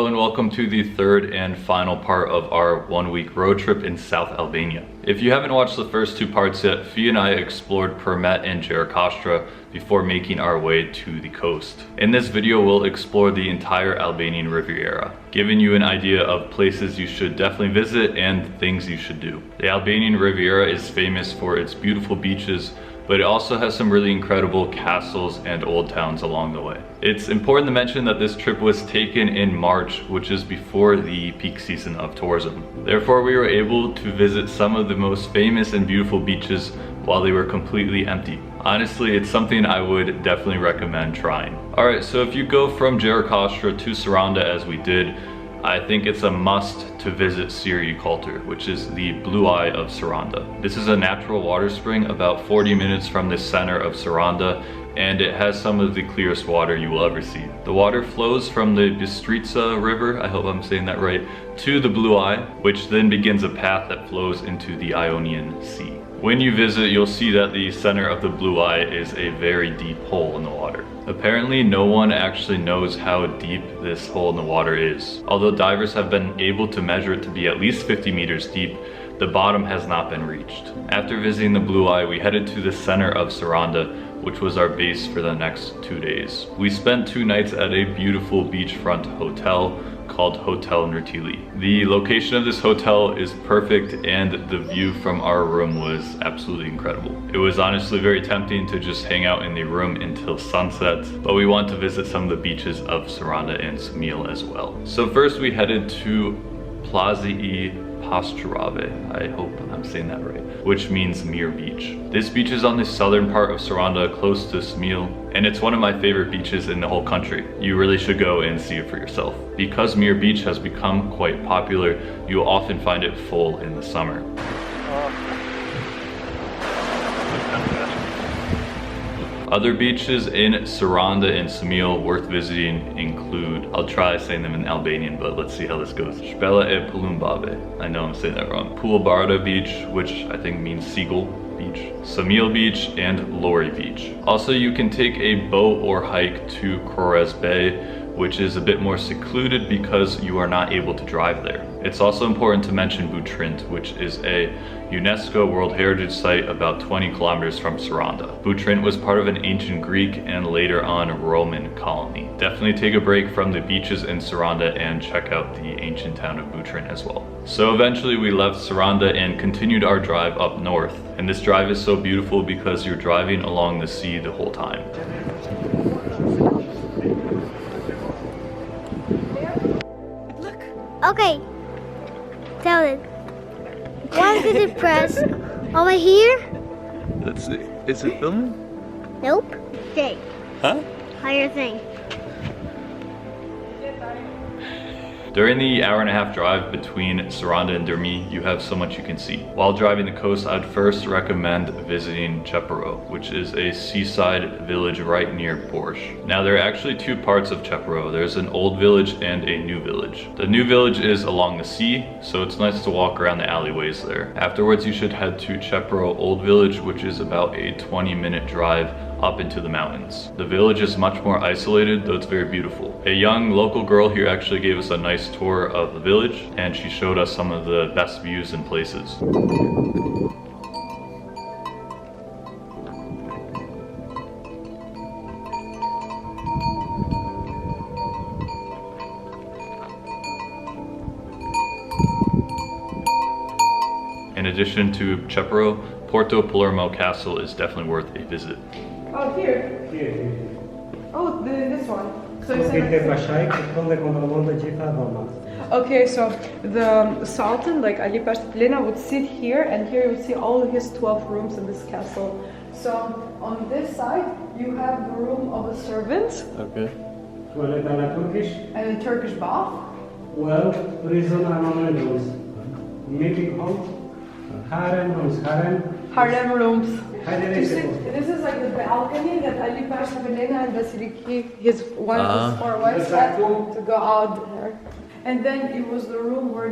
Hello and welcome to the third and final part of our 1-week road trip in South Albania. If you haven't watched the first two parts yet, Fee and I explored Përmet and Gjirokastra before making our way to the coast. In this video, we'll explore the entire Albanian Riviera, giving you an idea of places you should definitely visit and things you should do. The Albanian Riviera is famous for its beautiful beaches, but it also has some really incredible castles and old towns along the way. It's important to mention that this trip was taken in March, which is before the peak season of tourism. Therefore, we were able to visit some of the most famous and beautiful beaches while they were completely empty. Honestly, it's something I would definitely recommend trying. Alright, so if you go from Gjirokastra to Saranda as we did, I think it's a must to visit Syri Kaltër, which is the blue eye of Saranda. This is a natural water spring about 40 minutes from the center of Saranda, and it has some of the clearest water you will ever see. The water flows from the Bistrica River, I hope I'm saying that right, to the blue eye, which then begins a path that flows into the Ionian Sea. When you visit, you'll see that the center of the blue eye is a very deep hole in the water. Apparently, no one actually knows how deep this hole in the water is. Although divers have been able to measure it to be at least 50 meters deep, the bottom has not been reached. After visiting the blue eye, we headed to the center of Saranda, which was our base for the next 2 days. We spent 2 nights at a beautiful beachfront hotel called Hotel Nurtili. The location of this hotel is perfect and the view from our room was absolutely incredible. It was honestly very tempting to just hang out in the room until sunset, but we want to visit some of the beaches of Saranda and Ksamil as well. So first we headed to Plazhi Pasqyrave, I hope I'm saying that right, which means Mere Beach. This beach is on the southern part of Saranda, close to Ksamil, and it's one of my favorite beaches in the whole country. You really should go and see it for yourself. Because Mere Beach has become quite popular, you will often find it full in the summer. Other beaches in Saranda and Ksamil worth visiting include, I'll try saying them in Albanian, but let's see how this goes. Shpella e Pëllumbave, I know I'm saying that wrong. Pëllumbave Beach, which I think means seagull beach. Ksamil Beach and Vlorë Beach. Also, you can take a boat or hike to Korez Bay, which is a bit more secluded because you are not able to drive there. It's also important to mention BUTRINT, which is a UNESCO World Heritage Site about 20 kilometers from Saranda. BUTRINT was part of an ancient Greek and later on Roman colony. Definitely take a break from the beaches in Saranda and check out the ancient town of BUTRINT as well. So eventually we left Saranda and continued our drive up north. And this drive is so beautiful because you're driving along the sea the whole time. Okay, tell it. Why did it press over here? Let's see. Is it filming? Nope. Thing. Huh? Higher thing. During the hour-and-a-half drive between Saranda and Dhermi, you have so much you can see. While driving the coast, I'd first recommend visiting Qeparo, which is a seaside village right near Borsh. Now, there are actually 2 parts of Qeparo. There's an old village and a new village. The new village is along the sea, so it's nice to walk around the alleyways there. Afterwards, you should head to Qeparo Old Village, which is about a 20-minute drive up into the mountains. The village is much more isolated, though it's very beautiful. A young local girl here actually gave us a nice tour of the village, and she showed us some of the best views and places. In addition to Qeparo, Porto Palermo Castle is definitely worth a visit. Oh, here? Here. Oh, this one. So okay, so the Sultan, like Ali Pasha Plena, would sit here, and here you would see all his 12 rooms in this castle. So on this side, you have the room of a servant. Okay. And a Turkish bath. Well, prison rooms. Meeting hall. Harem rooms. Harem rooms. This is like the balcony that Ali Pasha Plena and Vasiliki, one of his 4 wives, had to go out there. And then it was the room where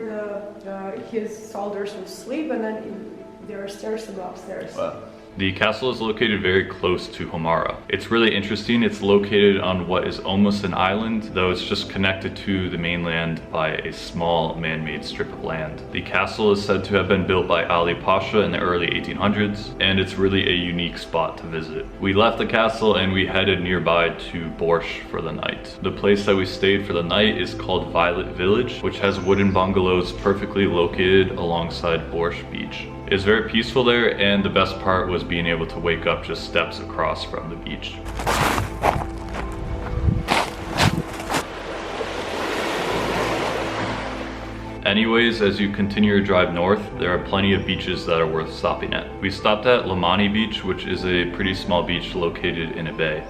his soldiers would sleep, and then there are stairs to go upstairs. Wow. The castle is located very close to Himarë. It's really interesting. It's located on what is almost an island, though it's just connected to the mainland by a small man-made strip of land. The castle is said to have been built by Ali Pasha in the early 1800s, and it's really a unique spot to visit. We left the castle and we headed nearby to Borsh for the night. The place that we stayed for the night is called Violet Village, which has wooden bungalows perfectly located alongside Borsh Beach. It's very peaceful there, and the best part was being able to wake up just steps across from the beach. Anyways, as you continue your drive north, there are plenty of beaches that are worth stopping at. We stopped at LLAMANI beach, which is a pretty small beach located in a bay.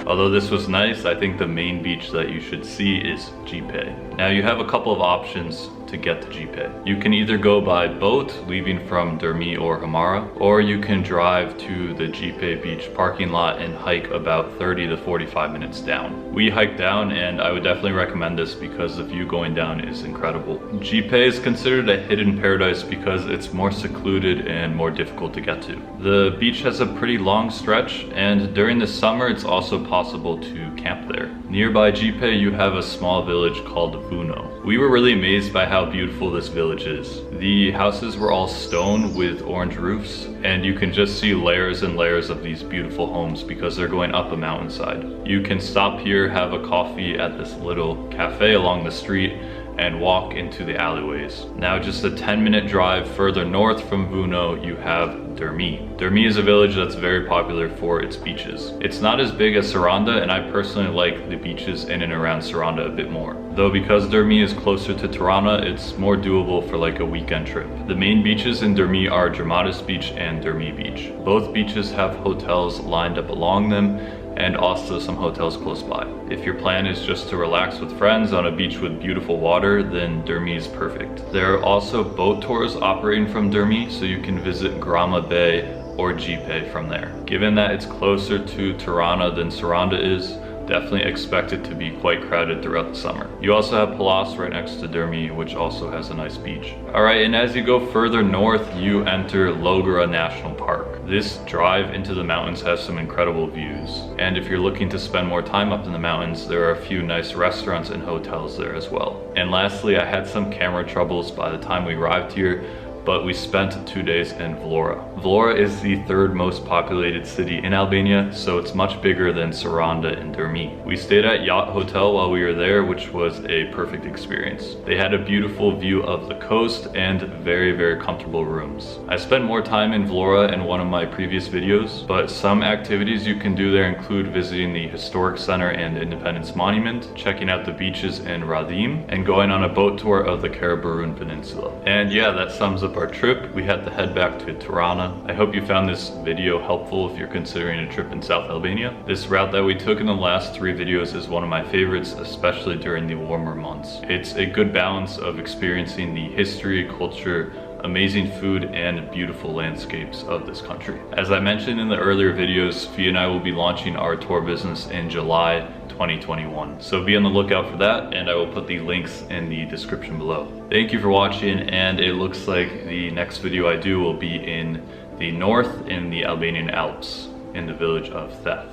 Although this was nice, I think the main beach that you should see is Gjipe. Now you have a couple of options to get to Gjipe. You can either go by boat, leaving from Dhermi or Himarë, or you can drive to the Gjipe beach parking lot and hike about 30 to 45 minutes down. We hiked down, and I would definitely recommend this because the view going down is incredible. Gjipe is considered a hidden paradise because it's more secluded and more difficult to get to. The beach has a pretty long stretch, and during the summer it's also possible to camp there. Nearby Gjipe, you have a small village called Vuno. We were really amazed by how beautiful this village is. The houses were all stone with orange roofs, and you can just see layers and layers of these beautiful homes because they're going up a mountainside. You can stop here, have a coffee at this little cafe along the street, and walk into the alleyways. Now just a 10-minute drive further north from Vuno, you have Dhermi. Dhermi is a village that's very popular for its beaches. It's not as big as Saranda, and I personally like the beaches in and around Saranda a bit more. Though because Dhermi is closer to Tirana, it's more doable for like a weekend trip. The main beaches in Dhermi are Dramatis Beach and Dhermi Beach. Both beaches have hotels lined up along them, and also some hotels close by. If your plan is just to relax with friends on a beach with beautiful water, then Dhermi is perfect. There are also boat tours operating from Dhermi, so you can visit Grama Bay or Gjipe from there. Given that it's closer to Tirana than Saranda is, definitely expect it to be quite crowded throughout the summer. You also have Palasë right next to Dhermi, which also has a nice beach. Alright, and as you go further north, you enter Llogara National Park. This drive into the mountains has some incredible views. And if you're looking to spend more time up in the mountains, there are a few nice restaurants and hotels there as well. And lastly, I had some camera troubles by the time we arrived here, but we spent 2 days in Vlorë. Vlorë is the third most populated city in Albania, so it's much bigger than Saranda and Dhermi. We stayed at Yacht Hotel while we were there, which was a perfect experience. They had a beautiful view of the coast and very, very comfortable rooms. I spent more time in Vlorë in one of my previous videos, but some activities you can do there include visiting the Historic Center and Independence Monument, checking out the beaches in Radhim, and going on a boat tour of the Karaburun Peninsula. And yeah, that sums up our trip. We had to head back to Tirana. I hope you found this video helpful if you're considering a trip in South Albania. This route that we took in the last 3 videos is one of my favorites, especially during the warmer months. It's a good balance of experiencing the history, culture, amazing food, and beautiful landscapes of this country. As I mentioned in the earlier videos, Fia and I will be launching our tour business in July 2021. So be on the lookout for that, and I will put the links in the description below. Thank you for watching, and it looks like the next video I do will be in the north in the Albanian Alps in the village of Theth.